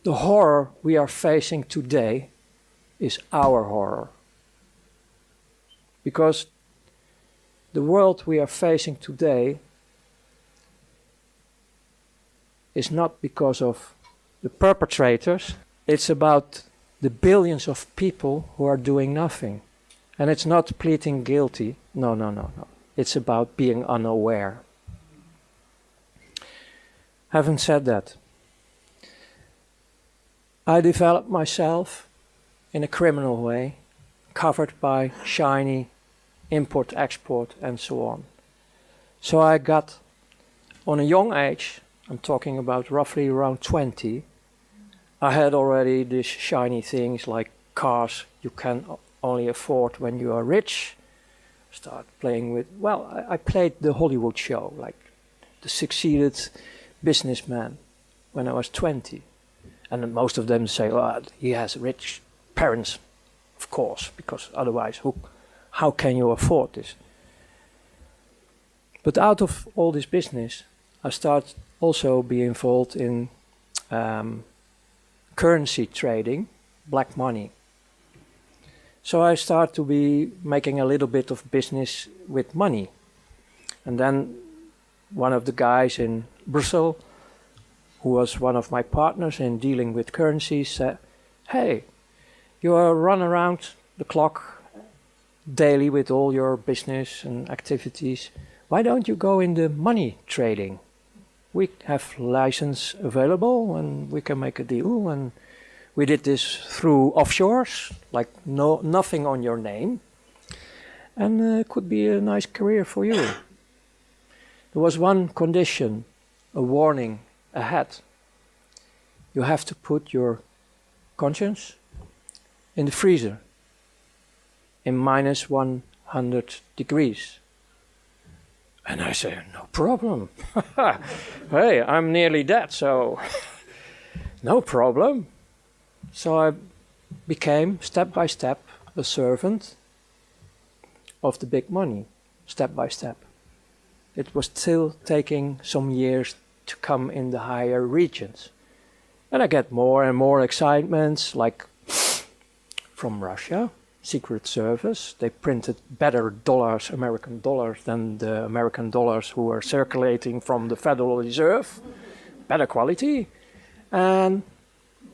the horror we are facing today is our horror. Because the world we are facing today is not because of the perpetrators, it's about the billions of people who are doing nothing. And it's not pleading guilty, no. It's about being unaware. Having said that, I developed myself in a criminal way, covered by shiny import, export, and so on. So I got, on a young age, I'm talking about roughly around 20, I had already these shiny things like cars you can only afford when you are rich. Start playing with, well, I played the Hollywood show, like the succeeded businessman when I was 20. And most of them say, oh, he has rich parents, of course, because otherwise how can you afford this? But out of all this business, I start also be involved in currency trading, black money. So I start to be making a little bit of business with money. And then one of the guys in Brussels, who was one of my partners in dealing with currencies, said, hey, you run around the clock daily with all your business and activities. Why don't you go in the money trading? We have license available and we can make a deal. And we did this through offshores, like nothing on your name. And it could be a nice career for you. There was one condition, a warning ahead. You have to put your conscience in the freezer in minus 100 degrees. And I say, no problem. Hey, I'm nearly dead, so no problem. So I became, step by step, a servant of the big money, step by step. It was still taking some years to come in the higher regions. And I get more and more excitements, like from Russia, Secret Service. They printed better dollars, American dollars, than the American dollars who were circulating from the Federal Reserve. Better quality. And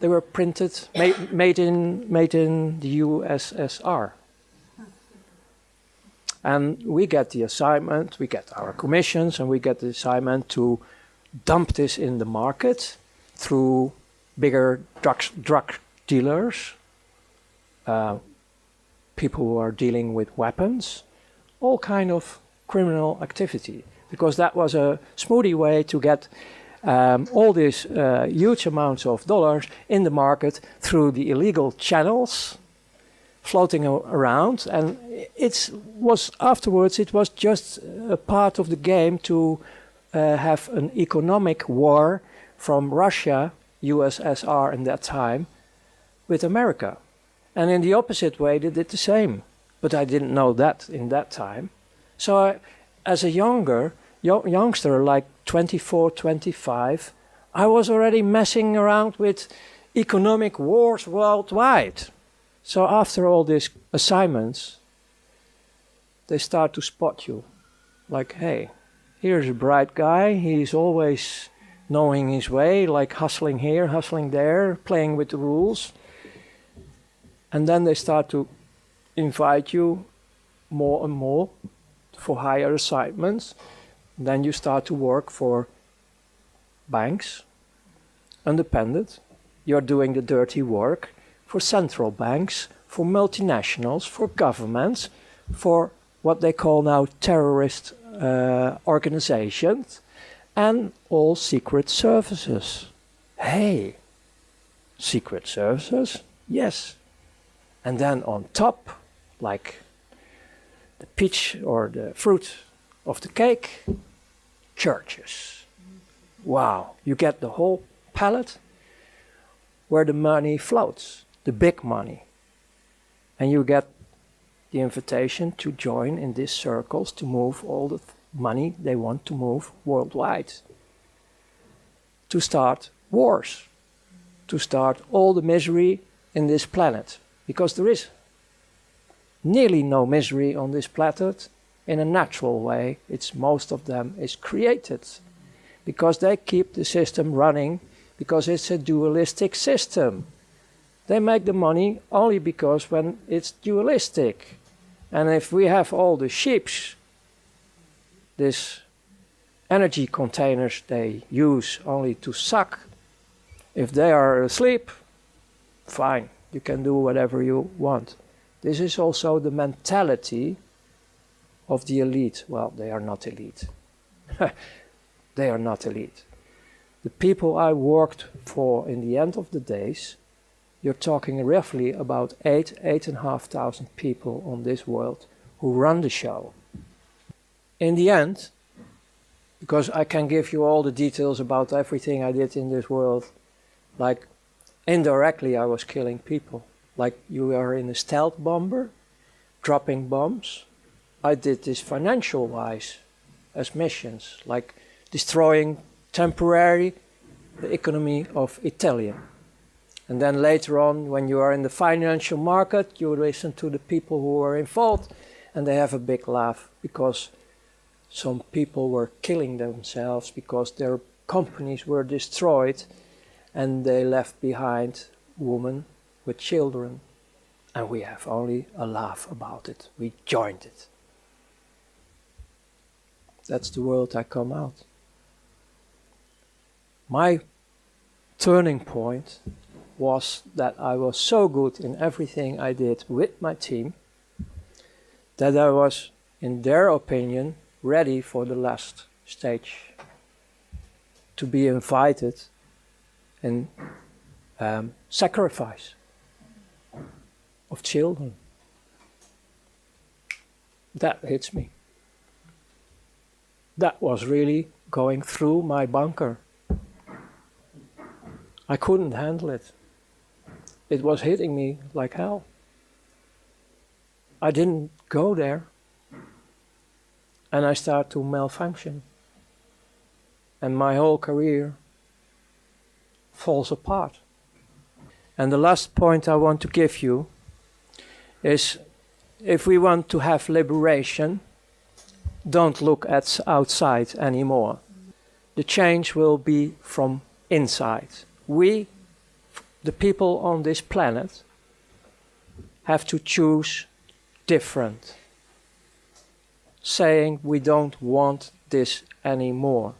they were printed, made in the USSR. And we get the assignment, we get our commissions, and we get the assignment to dump this in the market through bigger drug dealers, people who are dealing with weapons, all kind of criminal activity. Because that was a smoothie way to get all these huge amounts of dollars in the market through the illegal channels floating around. And afterwards it was just a part of the game to have an economic war from Russia, USSR in that time, with America. And in the opposite way they did the same. But I didn't know that in that time. So as a youngster, like 24, 25, I was already messing around with economic wars worldwide. So after all these assignments, they start to spot you. Like, hey, here's a bright guy, he's always knowing his way, like hustling here, hustling there, playing with the rules. And then they start to invite you more and more for higher assignments. Then you start to work for banks, independent. You're doing the dirty work for central banks, for multinationals, for governments, for what they call now terrorist organizations, and all secret services. Hey, secret services? Yes. And then on top, like the peach or the fruit of the cake, churches. Wow, you get the whole palette where the money floats, the big money. And you get the invitation to join in these circles to move all the money they want to move worldwide. To start wars. to start all the misery in this planet. Because there is nearly no misery on this planet in a natural way. Most of them is created. Because they keep the system running, because it's a dualistic system. They make the money only because when it's dualistic. And if we have all the ships, these energy containers they use only to suck, if they are asleep, fine, you can do whatever you want. This is also the mentality of the elite. Well, they are not elite. They are not elite. The people I worked for in the end of the days, you're talking roughly about 8,500 people on this world who run the show. In the end, because I can give you all the details about everything I did in this world, like indirectly I was killing people. Like you are in a stealth bomber, dropping bombs. I did this financial-wise as missions, like destroying temporarily the economy of Italian. And then later on, when you are in the financial market, you listen to the people who are involved, and they have a big laugh because some people were killing themselves because their companies were destroyed and they left behind women with children. And we have only a laugh about it. We joined it. That's the world I come out. My turning point was that I was so good in everything I did with my team that I was, in their opinion, ready for the last stage to be invited in sacrifice of children. That hits me. That was really going through my bunker. I couldn't handle it. It was hitting me like hell. I didn't go there. And I started to malfunction. And my whole career falls apart. And the last point I want to give you is, if we want to have liberation, don't look at outside anymore. The change will be from inside. We, the people on this planet, have to choose different, saying we don't want this anymore.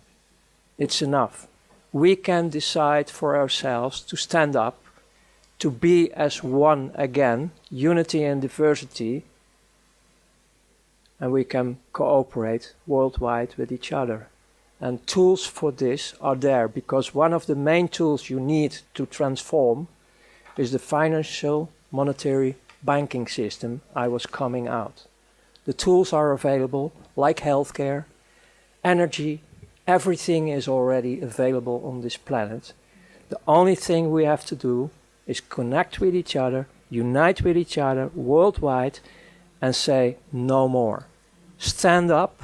It's enough. We can decide for ourselves to stand up, to be as one again, unity and diversity, and we can cooperate worldwide with each other. And tools for this are there, because one of the main tools you need to transform is the financial, monetary, banking system I was coming out. The tools are available, like healthcare, energy, everything is already available on this planet. The only thing we have to do is connect with each other, unite with each other worldwide, and say no more. Stand up,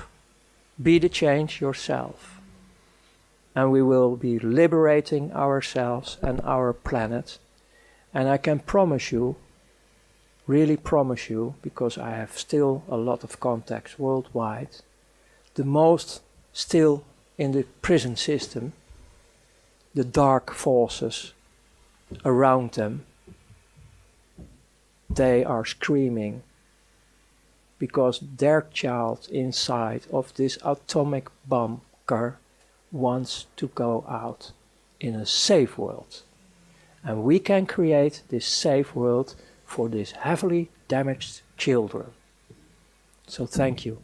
be the change yourself. And we will be liberating ourselves and our planet. And I can promise you, really promise you, because I have still a lot of contacts worldwide, the most still in the prison system, the dark forces around them, they are screaming because their child inside of this atomic bunker wants to go out in a safe world. And we can create this safe world for these heavily damaged children. So thank you.